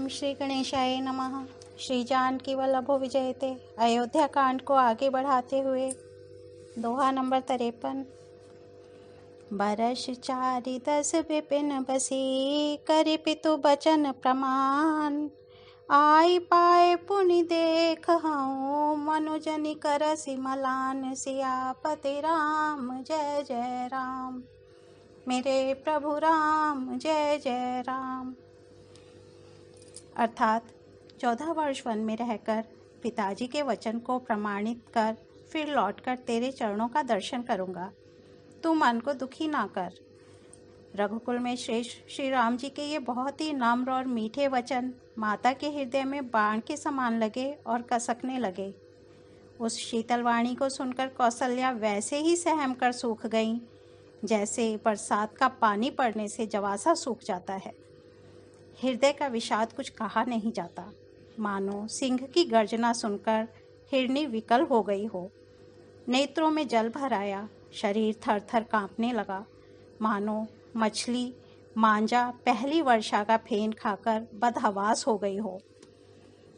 ओम श्री गणेशाय नमः। श्री जानकी वल्लभो विजयते। अयोध्या कांड को आगे बढ़ाते हुए दोहा नंबर 53। बरस 4 10 विपिन बसी, करि पितु बचन प्रमाण। आई पाए पुनि देख हूँ, मनुजनि करसि मलान। सियापति राम जय जय राम, मेरे प्रभु राम जय जय राम। अर्थात 14 वर्ष वन में रहकर पिताजी के वचन को प्रमाणित कर फिर लौटकर तेरे चरणों का दर्शन करूँगा। तू मन को दुखी ना कर। रघुकुल में श्रेष्ठ श्री राम जी के ये बहुत ही नम्र और मीठे वचन माता के हृदय में बाण के समान लगे और कसकने लगे। उस शीतल वाणी को सुनकर कौसल्या वैसे ही सहम कर सूख गईं, जैसे बरसात का पानी पड़ने से जवासा सूख जाता है। हृदय का विषाद कुछ कहा नहीं जाता। मानो सिंह की गर्जना सुनकर हिरनी विकल हो गई हो। नेत्रों में जल भर आया, शरीर थर थर कांपने लगा। मानो मछली मांजा पहली वर्षा का फेन खाकर बदहवास हो गई हो।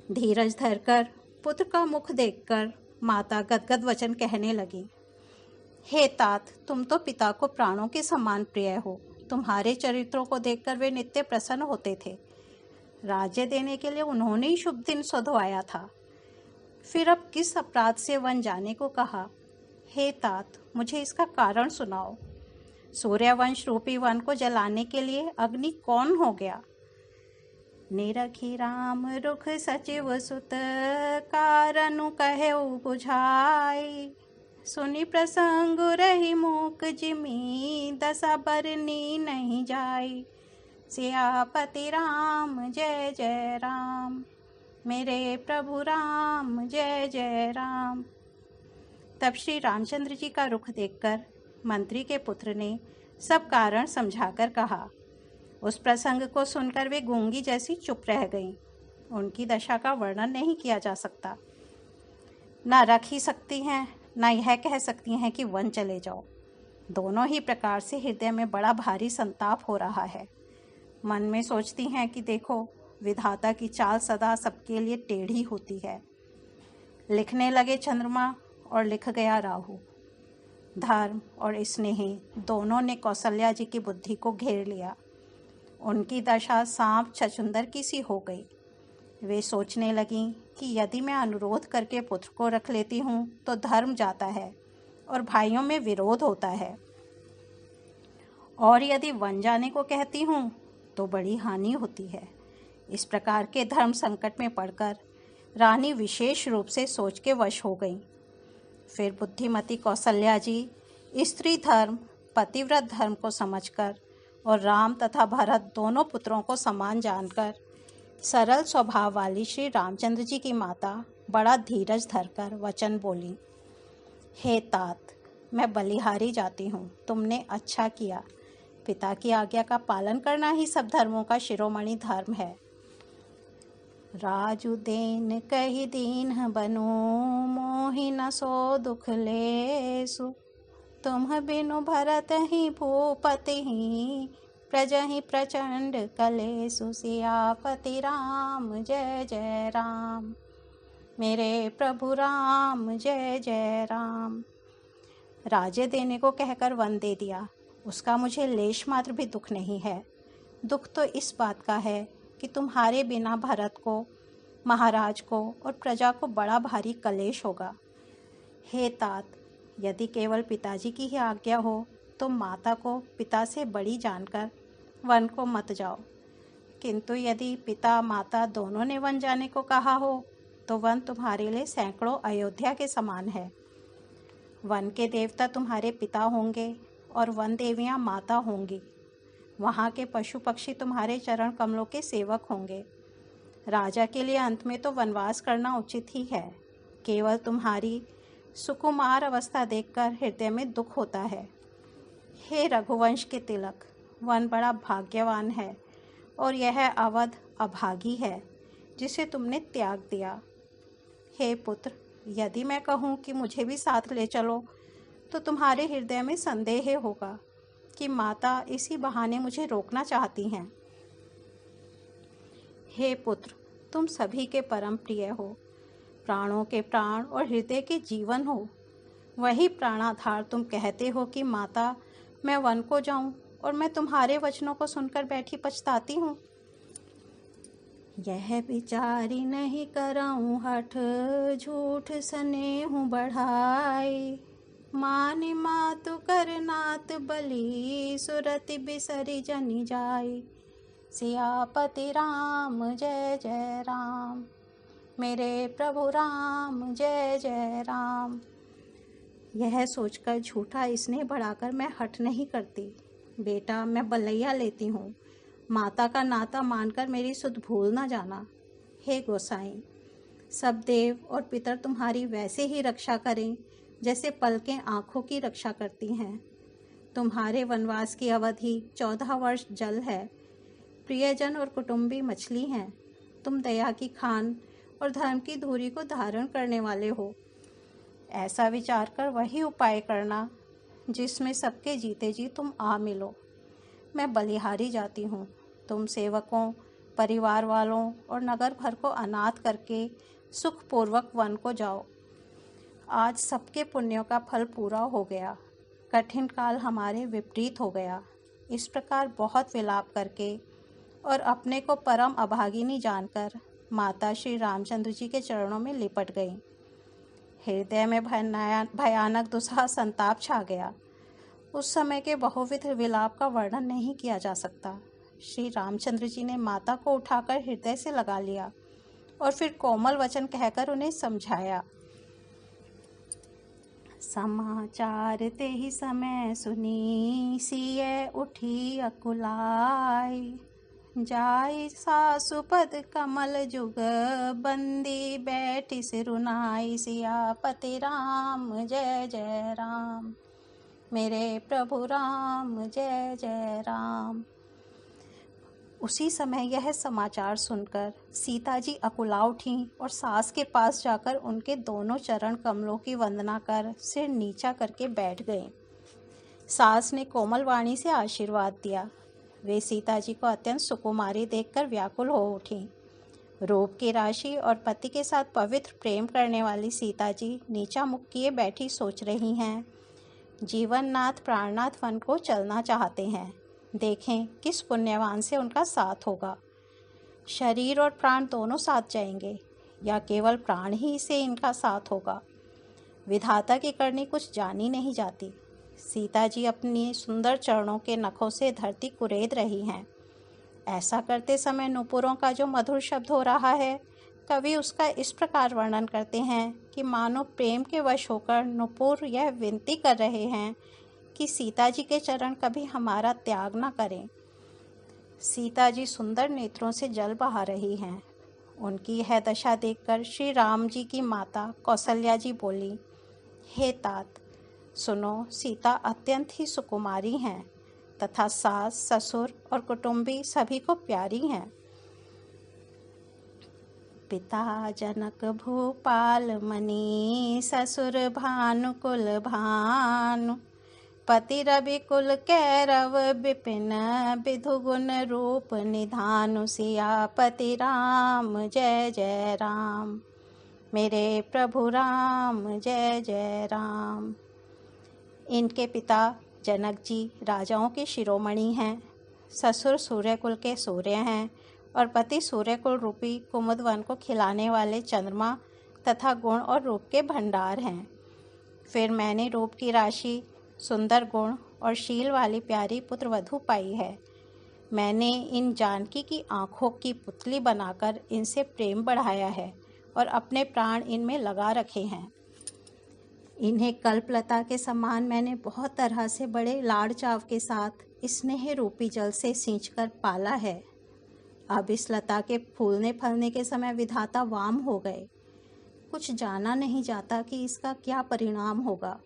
धीरज धरकर पुत्र का मुख देखकर माता गदगद वचन कहने लगी। हे तात, तुम तो पिता को प्राणों के समान प्रिय हो। तुम्हारे चरित्रों को देखकर वे नित्य प्रसन्न होते थे। राज्य देने के लिए उन्होंने ही शुभ दिन सधवाया था। फिर अब किस अपराध से वन जाने को कहा? हे तात, मुझे इसका कारण सुनाओ। सूर्यवंश रूपी वन को जलाने के लिए अग्नि कौन हो गया? निरखी राम रुख सचिव सुत, कारनु कहेउ बुझाई। सुनी प्रसंग रही मूक जिमी, दशा बरनी नहीं जाई। सियापति राम जय जय राम, मेरे प्रभु राम जय जय राम। तब श्री रामचंद्र जी का रुख देखकर मंत्री के पुत्र ने सब कारण समझाकर कहा। उस प्रसंग को सुनकर वे गूंगी जैसी चुप रह गईं। उनकी दशा का वर्णन नहीं किया जा सकता। ना रख ही सकती हैं, ना यह कह सकती हैं कि वन चले जाओ। दोनों ही प्रकार से हृदय में बड़ा भारी संताप हो रहा है। मन में सोचती हैं कि देखो, विधाता की चाल सदा सबके लिए टेढ़ी होती है। लिखने लगे चंद्रमा और लिख गया राहु। धर्म और स्नेह दोनों ने कौशल्या जी की बुद्धि को घेर लिया। उनकी दशा सांप छछुंदर की सी हो गई। वे सोचने लगीं कि यदि मैं अनुरोध करके पुत्र को रख लेती हूँ तो धर्म जाता है और भाइयों में विरोध होता है, और यदि वन जाने को कहती हूँ तो बड़ी हानि होती है। इस प्रकार के धर्म संकट में पड़कर रानी विशेष रूप से सोच के वश हो गई। फिर बुद्धिमती कौशल्या जी स्त्री धर्म पतिव्रत धर्म को समझकर और राम तथा भरत दोनों पुत्रों को समान जानकर सरल स्वभाव वाली श्री रामचंद्र जी की माता बड़ा धीरज धरकर वचन बोली। हे तात, मैं बलिहारी जाती हूँ। तुमने अच्छा किया। पिता की आज्ञा का पालन करना ही सब धर्मों का शिरोमणि धर्म है। राजु देन कही दीन बनो, मोहि न सो दुख लेसु। तुम बिनु भरत ही भूपति ही, प्रजहि प्रचंड कलेसु। सियापति राम जय जय राम, मेरे प्रभु राम जय जय राम। राज्य देने को कहकर वन दे दिया, उसका मुझे लेश मात्र भी दुख नहीं है। दुख तो इस बात का है कि तुम्हारे बिना भरत को, महाराज को और प्रजा को बड़ा भारी कलेश होगा। हे तात, यदि केवल पिताजी की ही आज्ञा हो तो माता को पिता से बड़ी जानकर वन को मत जाओ। किंतु यदि पिता माता दोनों ने वन जाने को कहा हो तो वन तुम्हारे लिए सैकड़ों अयोध्या के समान है। वन के देवता तुम्हारे पिता होंगे और वन देवियाँ माता होंगी। वहाँ के पशु पक्षी तुम्हारे चरण कमलों के सेवक होंगे। राजा के लिए अंत में तो वनवास करना उचित ही है। केवल तुम्हारी सुकुमार अवस्था देखकर हृदय में दुख होता है। हे रघुवंश के तिलक, वन बड़ा भाग्यवान है और यह अवध अभागी है जिसे तुमने त्याग दिया। हे पुत्र, यदि मैं कहूँ कि मुझे भी साथ ले चलो तो तुम्हारे हृदय में संदेह होगा कि माता इसी बहाने मुझे रोकना चाहती हैं। हे पुत्र, तुम सभी के परम प्रिय हो, प्राणों के प्राण और हृदय के जीवन हो। वही प्राणाधार तुम कहते हो कि माता, मैं वन को जाऊं और मैं तुम्हारे वचनों को सुनकर बैठी पछताती हूँ। यह विचारी नहीं कराऊं हठ, झूठ स्नेह बढ़ाई। मानि मातु करनात बलि, सुरति बिसरि जनि जाई। सियापति राम जय जय राम, मेरे प्रभु राम जय जय राम। यह सोचकर झूठा स्नेह बढ़ाकर मैं हठ नहीं करती। बेटा, मैं बलैया लेती हूँ। माता का नाता मानकर मेरी सुध भूल न जाना। हे गोसाई, सब देव और पितर तुम्हारी वैसे ही रक्षा करें जैसे पलकें आँखों की रक्षा करती हैं। तुम्हारे वनवास की अवधि 14 वर्ष जल है। प्रियजन और कुटुंबी मछली हैं। तुम दया की खान और धर्म की धुरी को धारण करने वाले हो। ऐसा विचार कर वही उपाय करना जिसमें सबके जीते जी तुम आ मिलो। मैं बलिहारी जाती हूँ। तुम सेवकों, परिवार वालों और नगर भर को अनाथ करके सुखपूर्वक वन को जाओ। आज सबके पुण्यों का फल पूरा हो गया। कठिन काल हमारे विपरीत हो गया। इस प्रकार बहुत विलाप करके और अपने को परम अभागिनी जानकर माता श्री रामचंद्र जी के चरणों में लिपट गई। हृदय में भयानक दुस्साह संताप छा गया। उस समय के बहुविध विलाप का वर्णन नहीं किया जा सकता। श्री रामचंद्र जी ने माता को उठाकर हृदय से लगा लिया और फिर कोमल वचन कहकर उन्हें समझाया। समाचार ते ही समय सुनी, सिय उठी अकुलाई। जाई सासुपद कमल जुग, बंदी बैठी सिरुनाई। सियापति राम जय जय राम, मेरे प्रभु राम जय जय राम। उसी समय यह समाचार सुनकर सीता जी अकुला उठीं और सास के पास जाकर उनके दोनों चरण कमलों की वंदना कर सिर नीचा करके बैठ गईं। सास ने कोमल वाणी से आशीर्वाद दिया। वे सीता जी को अत्यंत सुकुमारी देखकर व्याकुल हो उठीं। रूप की राशि और पति के साथ पवित्र प्रेम करने वाली सीता जी नीचा मुख किए बैठी सोच रही हैं। जीवननाथ प्राणनाथ वन को चलना चाहते हैं। देखें किस पुण्यवान से उनका साथ होगा। शरीर और प्राण दोनों साथ जाएंगे या केवल प्राण ही से इनका साथ होगा। विधाता की करनी कुछ जानी नहीं जाती। सीता जी अपनी सुंदर चरणों के नखों से धरती कुरेद रही हैं। ऐसा करते समय नुपुरों का जो मधुर शब्द हो रहा है, कवि उसका इस प्रकार वर्णन करते हैं कि मानो प्रेम के वश होकर नुपुर यह विनती कर रहे हैं कि सीता जी के चरण कभी हमारा त्याग न करें। सीता जी सुंदर नेत्रों से जल बहा रही हैं। उनकी यह दशा देखकर श्री राम जी की माता कौसल्या जी बोली, हे तात, सुनो, सीता अत्यंत ही सुकुमारी हैं तथा सास, ससुर और कुटुंबी सभी को प्यारी हैं। पिता जनक भूपाल मणि, ससुर भानुकुल भानु। पति रवि कुल कैरव विपिन, विधु गुण रूप निधानु। सियापति राम जय जय राम, मेरे प्रभु राम जय जय राम। इनके पिता जनक जी राजाओं के शिरोमणि हैं। ससुर सूर्यकुल के सूर्य हैं और पति सूर्यकुल रूपी कुमुदवन को खिलाने वाले चंद्रमा तथा गुण और रूप के भंडार हैं। फिर मैंने रूप की राशि, सुंदर गुण और शील वाली प्यारी पुत्र वधू पाई है। मैंने इन जानकी की आँखों की पुतली बनाकर इनसे प्रेम बढ़ाया है और अपने प्राण इनमें लगा रखे हैं। इन्हें कल्पलता के समान मैंने बहुत तरह से बड़े लाड़ चाव के साथ स्नेह रूपी जल से सींचकर पाला है। अब इस लता के फूलने फलने के समय विधाता वाम हो गए। कुछ जाना नहीं जाता कि इसका क्या परिणाम होगा।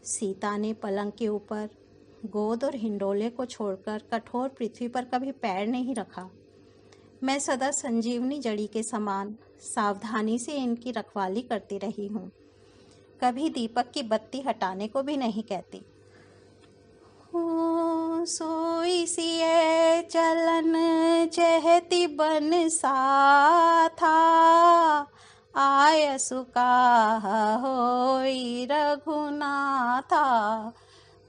सीता ने पलंग के ऊपर गोद और हिंडोले को छोड़कर कठोर पृथ्वी पर कभी पैर नहीं रखा। मैं सदा संजीवनी जड़ी के समान सावधानी से इनकी रखवाली करती रही हूँ। कभी दीपक की बत्ती हटाने को भी नहीं कहती। सोई सिए चलन चहति बन सा था, आय सुकाह होई रघुनाथा।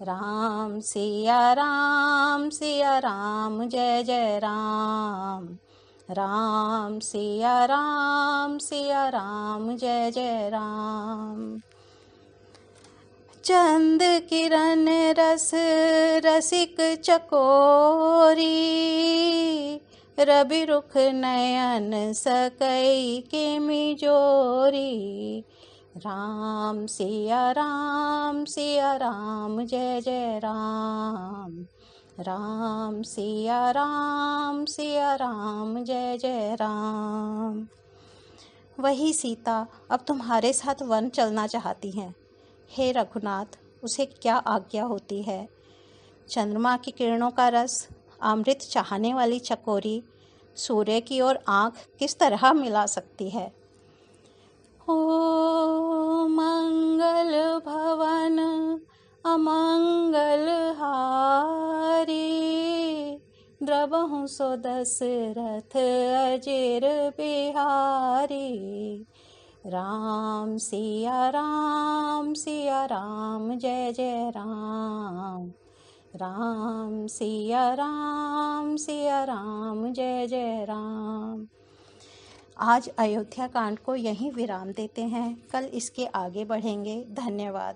राम सिया राम जय जय राम, राम सिया राम जय जय राम। चंद किरण रस रसिक चकोरी, रवि रुख नयन सकई किमि जोरी। राम सिया राम जय जय राम, राम सिया राम जय जय राम। वही सीता अब तुम्हारे साथ वन चलना चाहती हैं। हे रघुनाथ, उसे क्या आज्ञा होती है। चंद्रमा की किरणों का रस, अमृत चाहने वाली चकोरी, सूर्य की ओर आँख किस तरह मिला सकती है। ओ मंगल भवन अमंगल हारी, द्रवहु सो दशरथ अजिर बिहारी। राम सिया राम जय जय राम, राम सिया राम जय जय राम। आज अयोध्या कांड को यहीं विराम देते हैं, कल इसके आगे बढ़ेंगे। धन्यवाद।